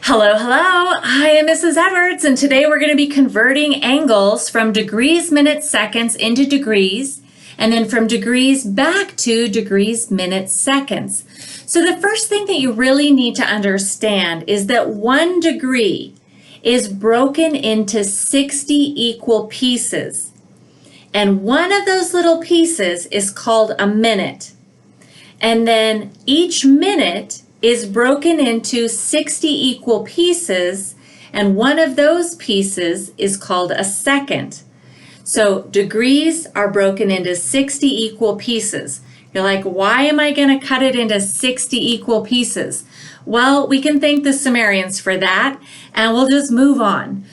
Hello, hello. I am Mrs. Edwards, and today we're going to be converting angles from degrees, minutes, seconds into degrees, and then from degrees back to degrees, minutes, seconds. So the first thing that you really need to understand is that 1 degree is broken into 60 equal pieces. And one of those little pieces is called a minute. And then each minute is broken into 60 equal pieces, and one of those pieces is called a second. So degrees are broken into 60 equal pieces. You're like, why am I going to cut it into 60 equal pieces? Well, we can thank the Sumerians for that, and we'll just move on.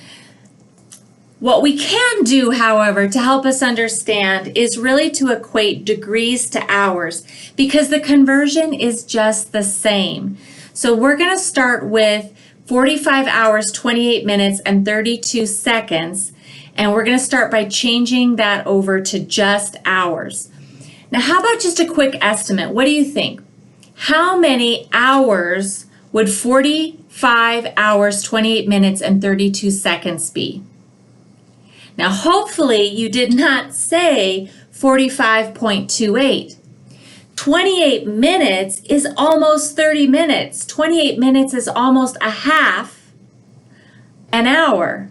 What we can do, however, to help us understand is really to equate degrees to hours, because the conversion is just the same. So we're going to start with 45 hours, 28 minutes, and 32 seconds, and we're going to start by changing that over to just hours. Now, how about just a quick estimate? What do you think? How many hours would 45 hours, 28 minutes, and 32 seconds be? Now, hopefully you did not say 45.28. 28 minutes is almost 30 minutes. 28 minutes is almost a half an hour.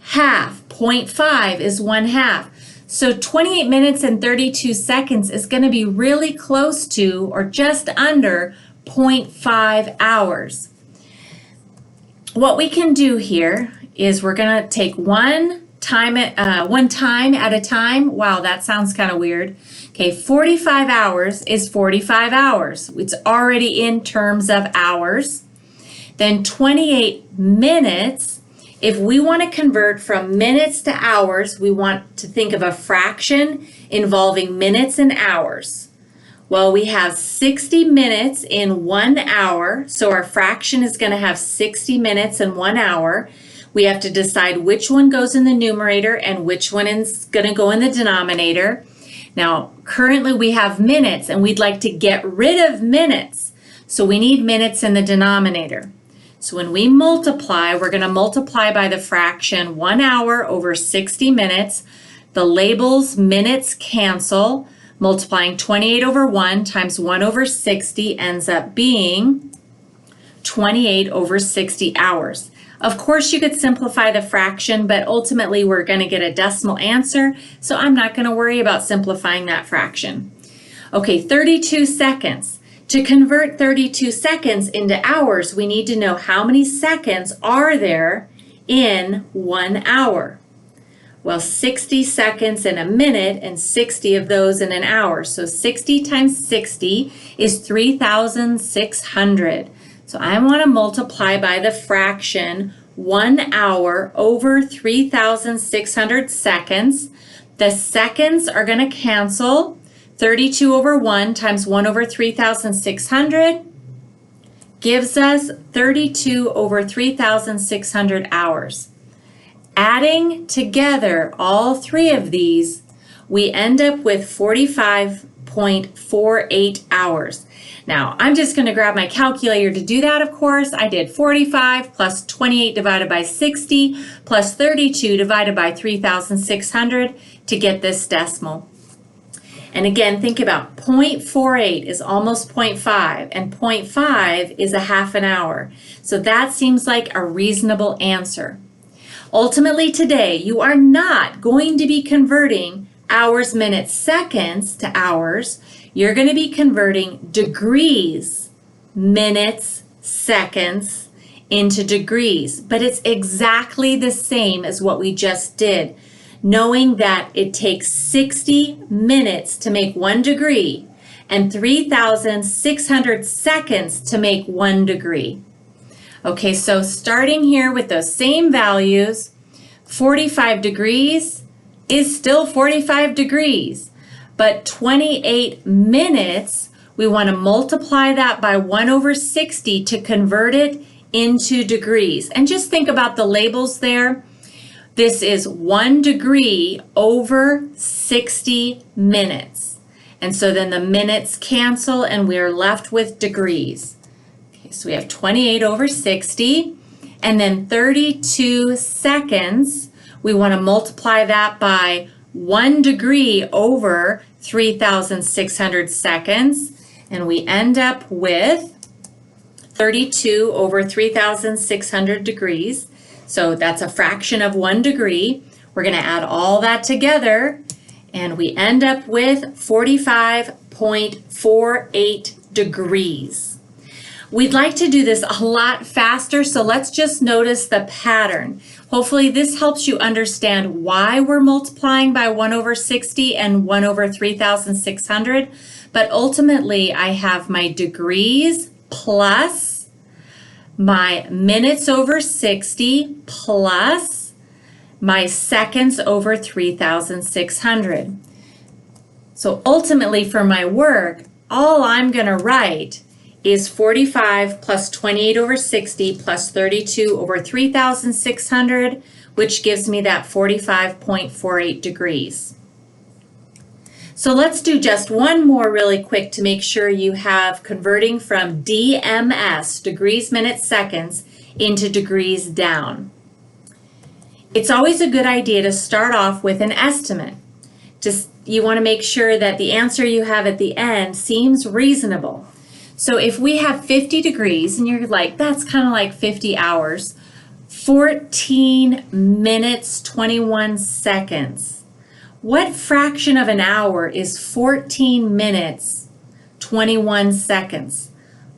Half, 0.5 is 1/2. So 28 minutes and 32 seconds is going to be really close to or just under 0.5 hours. What we can do here is we're going to take one time at a time. Wow, that sounds kind of weird. Okay, 45 hours is 45 hours. It's already in terms of hours. Then 28 minutes, if we want to convert from minutes to hours, we want to think of a fraction involving minutes and hours. Well, we have 60 minutes in 1 hour, so our fraction is going to have 60 minutes in 1 hour. We have to decide which one goes in the numerator and which one is going to go in the denominator. Now, currently we have minutes, and we'd like to get rid of minutes. So we need minutes in the denominator. So when we multiply, we're going to multiply by the fraction 1 hour over 60 minutes. The labels minutes cancel. Multiplying 28 over 1 times 1 over 60 ends up being 28 over 60 hours. Of course, you could simplify the fraction, but ultimately we're going to get a decimal answer, so I'm not going to worry about simplifying that fraction. Okay, 32 seconds. To convert 32 seconds into hours, we need to know how many seconds are there in 1 hour. Well, 60 seconds in a minute and 60 of those in an hour. So 60 times 60 is 3,600. So I want to multiply by the fraction 1 hour over 3,600 seconds. The seconds are going to cancel. 32 over 1 times 1 over 3,600 gives us 32 over 3,600 hours. Adding together all three of these, we end up with 45.48 hours. Now, I'm just going to grab my calculator to do that, of course. I did 45 plus 28 divided by 60 plus 32 divided by 3,600 to get this decimal. And again, think about 0.48 is almost 0.5, and 0.5 is a half an hour. So that seems like a reasonable answer. Ultimately today, you are not going to be converting hours, minutes, seconds to hours. You're going to be converting degrees, minutes, seconds into degrees, but it's exactly the same as what we just did, knowing that it takes 60 minutes to make 1 degree and 3,600 seconds to make 1 degree. Okay, so starting here with those same values, 45 degrees is still 45 degrees, but 28 minutes, we want to multiply that by 1 over 60 to convert it into degrees. And just think about the labels there. This is 1 degree over 60 minutes. And so then the minutes cancel and we're left with degrees. Okay, so we have 28 over 60. And then 32 seconds, we want to multiply that by 1 degree over 3,600 seconds. And we end up with 32 over 3,600 degrees. So that's a fraction of 1 degree. We're going to add all that together, and we end up with 45.48 degrees. We'd like to do this a lot faster, so let's just notice the pattern. Hopefully this helps you understand why we're multiplying by 1 over 60 and 1 over 3,600. But ultimately, I have my degrees plus my minutes over 60 plus my seconds over 3,600. So ultimately for my work, all I'm going to write is 45 plus 28 over 60 plus 32 over 3,600, which gives me that 45.48 degrees. So let's do just one more really quick to make sure you have converting from DMS, degrees, minutes, seconds, into degrees down. It's always a good idea to start off with an estimate. You want to make sure that the answer you have at the end seems reasonable. So if we have 50 degrees and you're like, that's kind of like 50 hours, 14 minutes, 21 seconds. What fraction of an hour is 14 minutes, 21 seconds?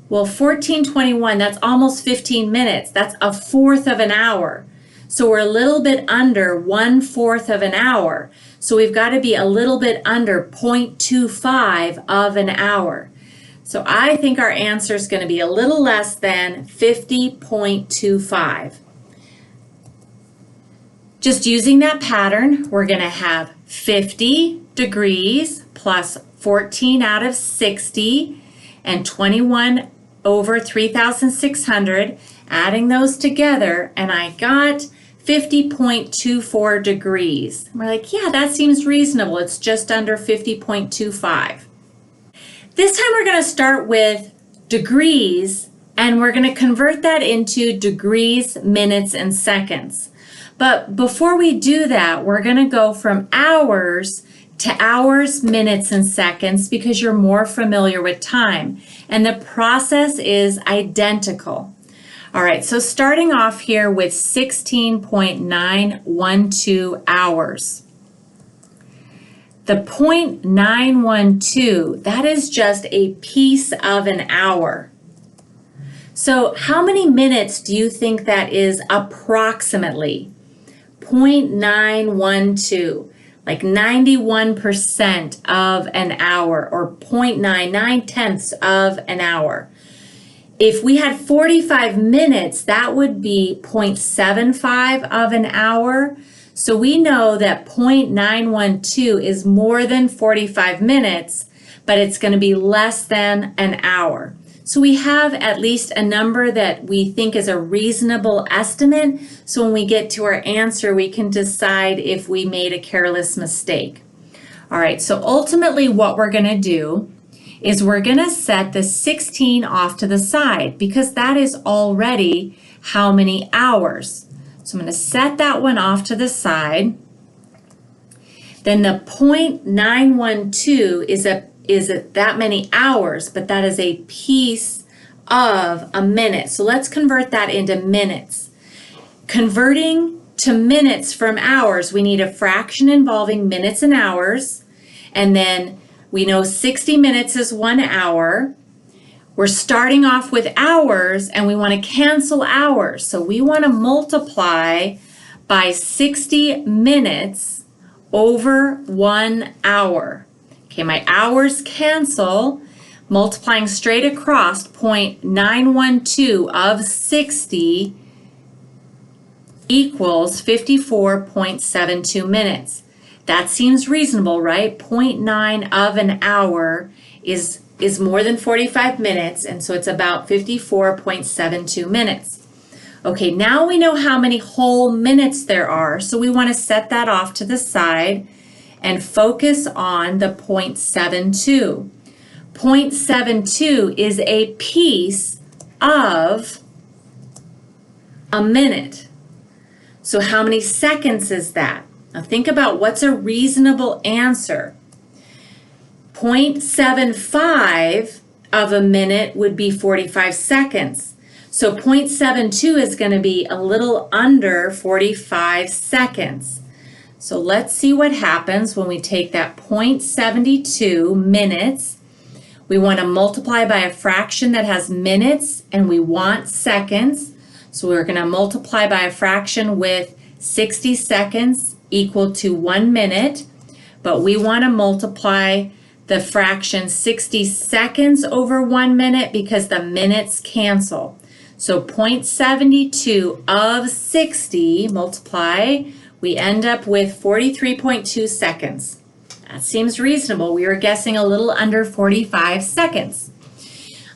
Well, 1421, that's almost 15 minutes. That's a fourth of an hour. So we're a little bit under 1/4 of an hour. So we've got to be a little bit under 0.25 of an hour. So I think our answer is going to be a little less than 50.25. Just using that pattern, we're going to have 50 degrees plus 14 out of 60 and 21 over 3,600, adding those together, and I got 50.24 degrees. We're like, yeah, that seems reasonable. It's just under 50.25. This time we're going to start with degrees, and we're going to convert that into degrees, minutes, and seconds. But before we do that, we're going to go from hours to hours, minutes, and seconds because you're more familiar with time. And the process is identical. All right, so starting off here with 16.912 hours. The 0.912, that is just a piece of an hour. So how many minutes do you think that is approximately? 0.912, like 91% of an hour, or 0.99 of an hour. If we had 45 minutes, that would be 0.75 of an hour. So we know that 0.912 is more than 45 minutes, but it's going to be less than an hour. So we have at least a number that we think is a reasonable estimate. So when we get to our answer, we can decide if we made a careless mistake. All right, so ultimately what we're going to do is we're going to set the 16 off to the side because that is already how many hours. So I'm going to set that one off to the side. Then the 0.912 is that many hours, but that is a piece of a minute. So let's convert that into minutes. Converting to minutes from hours, we need a fraction involving minutes and hours, and then we know 60 minutes is 1 hour. We're starting off with hours and we want to cancel hours. So we want to multiply by 60 minutes over 1 hour. Okay, my hours cancel, multiplying straight across 0.912 of 60 equals 54.72 minutes. That seems reasonable, right? 0.9 of an hour is more than 45 minutes, and so it's about 54.72 minutes. Okay, now we know how many whole minutes there are, so we want to set that off to the side and focus on the 0.72. 0.72 is a piece of a minute. So how many seconds is that? Now think about what's a reasonable answer. 0.75 of a minute would be 45 seconds. So 0.72 is going to be a little under 45 seconds. So let's see what happens when we take that 0.72 minutes. We want to multiply by a fraction that has minutes and we want seconds. So we're going to multiply by a fraction with 60 seconds equal to 1 minute. But we want to multiply the fraction 60 seconds over 1 minute because the minutes cancel. So 0.72 of 60 multiply, we end up with 43.2 seconds. That seems reasonable. We were guessing a little under 45 seconds.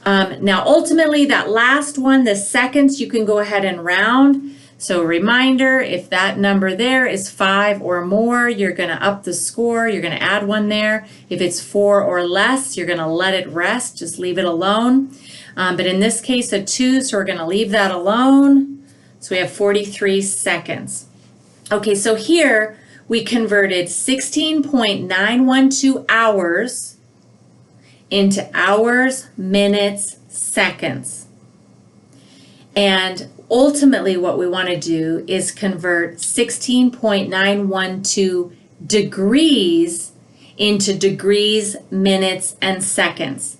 Now ultimately that last one, the seconds, you can go ahead and round. So reminder, if that number there is 5 or more, you're going to up the score. You're going to add 1 there. If it's 4 or less, you're going to let it rest. Just leave it alone. But in this case, a 2, so we're going to leave that alone. So we have 43 seconds. Okay, so here we converted 16.912 hours into hours, minutes, seconds. And ultimately what we want to do is convert 16.912 degrees into degrees, minutes, and seconds.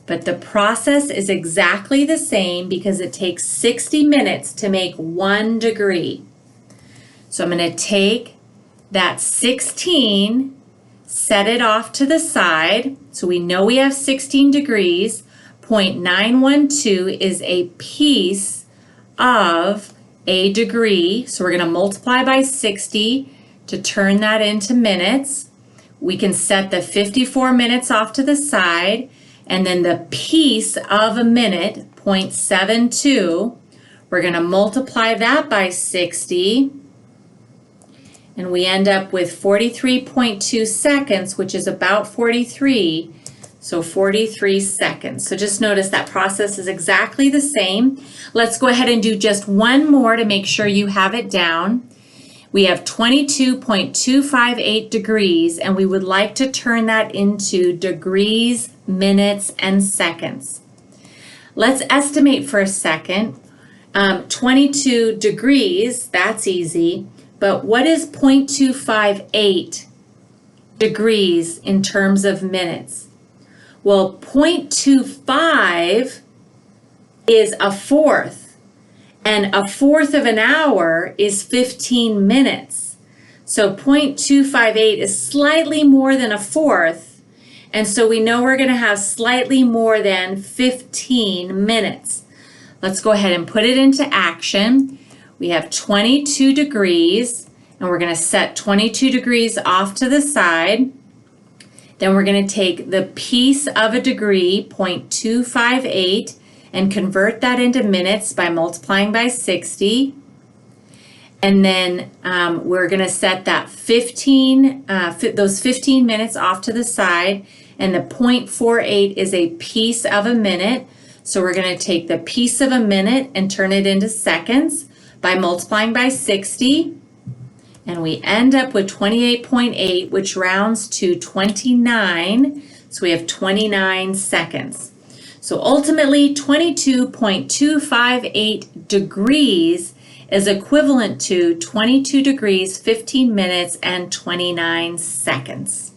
But the process is exactly the same because it takes 60 minutes to make 1 degree. So I'm going to take that 16, set it off to the side. So we know we have 16 degrees. 0.912 is a piece of a degree. So we're going to multiply by 60 to turn that into minutes. We can set the 54 minutes off to the side. And then the piece of a minute, 0.72, we're going to multiply that by 60. And we end up with 43.2 seconds, which is about 43. So 43 seconds. So just notice that process is exactly the same. Let's go ahead and do just one more to make sure you have it down. We have 22.258 degrees, and we would like to turn that into degrees, minutes, and seconds. Let's estimate for a second. 22 degrees, that's easy. But what is 0.258 degrees in terms of minutes? Well, 0.25 is a fourth, and a fourth of an hour is 15 minutes. So 0.258 is slightly more than a fourth, and so we know we're going to have slightly more than 15 minutes. Let's go ahead and put it into action. We have 22 degrees, and we're going to set 22 degrees off to the side. Then we're going to take the piece of a degree, 0.258, and convert that into minutes by multiplying by 60. And then we're going to set that those 15 minutes off to the side, and the 0.48 is a piece of a minute. So we're going to take the piece of a minute and turn it into seconds by multiplying by 60, and we end up with 28.8, which rounds to 29, so we have 29 seconds. So ultimately, 22.258 degrees is equivalent to 22 degrees, 15 minutes, and 29 seconds.